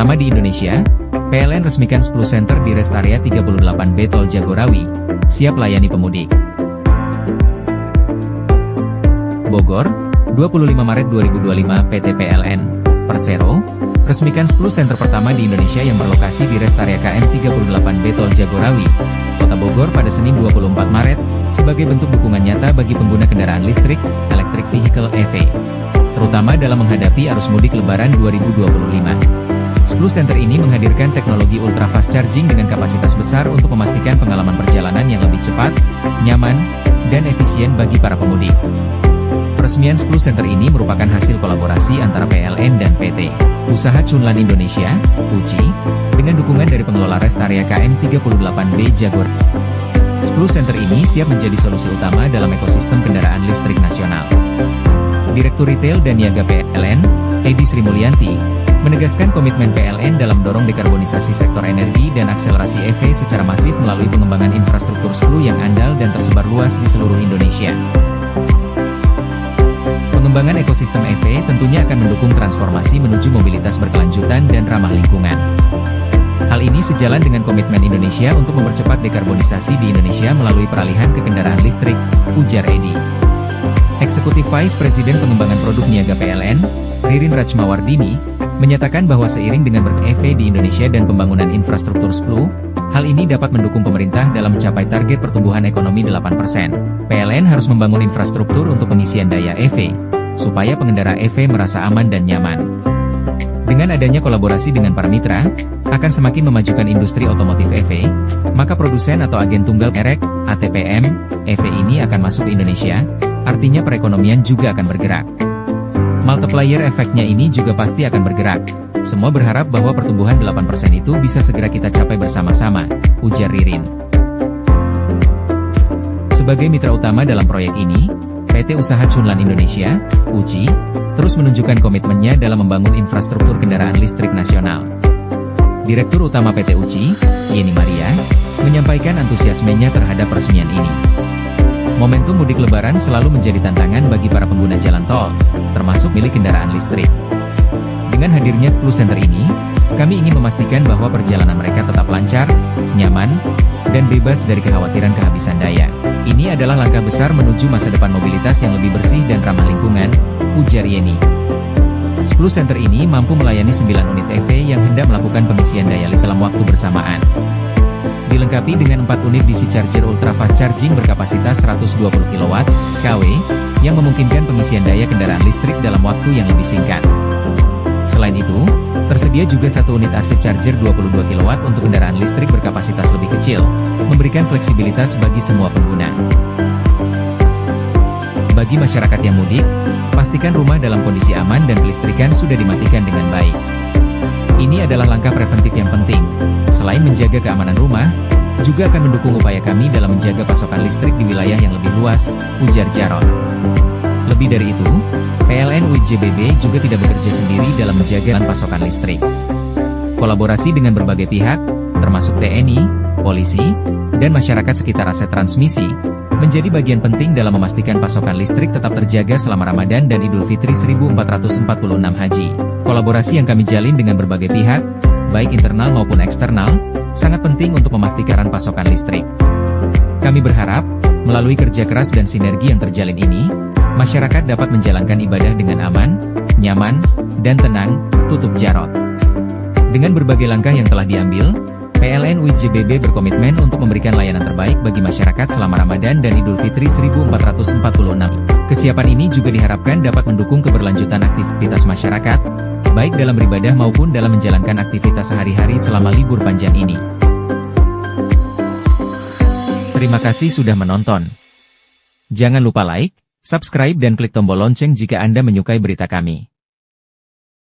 pertama di Indonesia, PLN resmikan 10 senter di rest area 38B Tol Jagorawi, siap layani pemudik. Bogor, 25 Maret 2025 PT PLN, Persero, resmikan 10 senter pertama di Indonesia yang berlokasi di rest area KM 38B Tol Jagorawi, Kota Bogor pada Senin 24 Maret, sebagai bentuk dukungan nyata bagi pengguna kendaraan listrik, electric vehicle EV, terutama dalam menghadapi arus mudik Lebaran 2025. 10 senter ini menghadirkan teknologi ultra fast charging dengan kapasitas besar untuk memastikan pengalaman perjalanan yang lebih cepat, nyaman, dan efisien bagi para pemudik. Peresmian 10 senter ini merupakan hasil kolaborasi antara PLN dan PT Usaha Chunlan Indonesia, UCI, dengan dukungan dari pengelola rest area KM 38B Jagor. 10 senter ini siap menjadi solusi utama dalam ekosistem kendaraan listrik nasional. Direktur Retail dan Niaga PLN, Edi Sri Mulyanti, menegaskan komitmen PLN dalam mendorong dekarbonisasi sektor energi dan akselerasi EV secara masif melalui pengembangan infrastruktur 10 yang andal dan tersebar luas di seluruh Indonesia. Pengembangan ekosistem EV tentunya akan mendukung transformasi menuju mobilitas berkelanjutan dan ramah lingkungan. Hal ini sejalan dengan komitmen Indonesia untuk mempercepat dekarbonisasi di Indonesia melalui peralihan ke kendaraan listrik, ujar Edi. Eksekutif Vice Presiden Pengembangan Produk Niaga PLN, Ririn Rachmawardini, menyatakan bahwa seiring dengan ber-EV di Indonesia dan pembangunan infrastruktur 10, hal ini dapat mendukung pemerintah dalam mencapai target pertumbuhan ekonomi 8%. PLN harus membangun infrastruktur untuk pengisian daya EV, supaya pengendara EV merasa aman dan nyaman. Dengan adanya kolaborasi dengan para mitra, akan semakin memajukan industri otomotif EV, maka produsen atau agen tunggal merek, ATPM, EV ini akan masuk ke Indonesia, artinya perekonomian juga akan bergerak. Multiplier efeknya ini juga pasti akan bergerak. Semua berharap bahwa pertumbuhan 8% itu bisa segera kita capai bersama-sama, ujar Ririn. Sebagai mitra utama dalam proyek ini, PT Usaha Chunlan Indonesia, UCI, terus menunjukkan komitmennya dalam membangun infrastruktur kendaraan listrik nasional. Direktur Utama PT UCI, Yeni Maria, menyampaikan antusiasmenya terhadap peresmian ini. Momentum mudik Lebaran selalu menjadi tantangan bagi para pengguna jalan tol, termasuk milik kendaraan listrik. Dengan hadirnya 10 senter ini, kami ingin memastikan bahwa perjalanan mereka tetap lancar, nyaman, dan bebas dari kekhawatiran kehabisan daya. Ini adalah langkah besar menuju masa depan mobilitas yang lebih bersih dan ramah lingkungan, ujar Yeni. 10 senter ini mampu melayani 9 unit EV yang hendak melakukan pengisian daya listrik dalam waktu bersamaan. Dilengkapi dengan 4 unit DC charger ultra fast charging berkapasitas 120 kW/kW, yang memungkinkan pengisian daya kendaraan listrik dalam waktu yang lebih singkat. Selain itu, tersedia juga 1 unit AC charger 22 kW untuk kendaraan listrik berkapasitas lebih kecil, memberikan fleksibilitas bagi semua pengguna. Bagi masyarakat yang mudik, pastikan rumah dalam kondisi aman dan kelistrikan sudah dimatikan dengan baik. Ini adalah langkah preventif yang penting. Selain menjaga keamanan rumah, juga akan mendukung upaya kami dalam menjaga pasokan listrik di wilayah yang lebih luas, ujar Jarod. Lebih dari itu, PLN UIJBB juga tidak bekerja sendiri dalam menjaga pasokan listrik. Kolaborasi dengan berbagai pihak, termasuk TNI, polisi, dan masyarakat sekitar aset transmisi, menjadi bagian penting dalam memastikan pasokan listrik tetap terjaga selama Ramadan dan Idul Fitri 1446 Haji. Kolaborasi yang kami jalin dengan berbagai pihak, baik internal maupun eksternal, sangat penting untuk memastikan pasokan listrik. Kami berharap, melalui kerja keras dan sinergi yang terjalin ini, masyarakat dapat menjalankan ibadah dengan aman, nyaman, dan tenang, tutup Jarod. Dengan berbagai langkah yang telah diambil, PLN UIJBB berkomitmen untuk memberikan layanan terbaik bagi masyarakat selama Ramadan dan Idul Fitri 1446. Kesiapan ini juga diharapkan dapat mendukung keberlanjutan aktivitas masyarakat, baik dalam beribadah maupun dalam menjalankan aktivitas sehari-hari selama libur panjang ini. Terima kasih sudah menonton. Jangan lupa like, subscribe dan klik tombol lonceng jika Anda menyukai berita kami.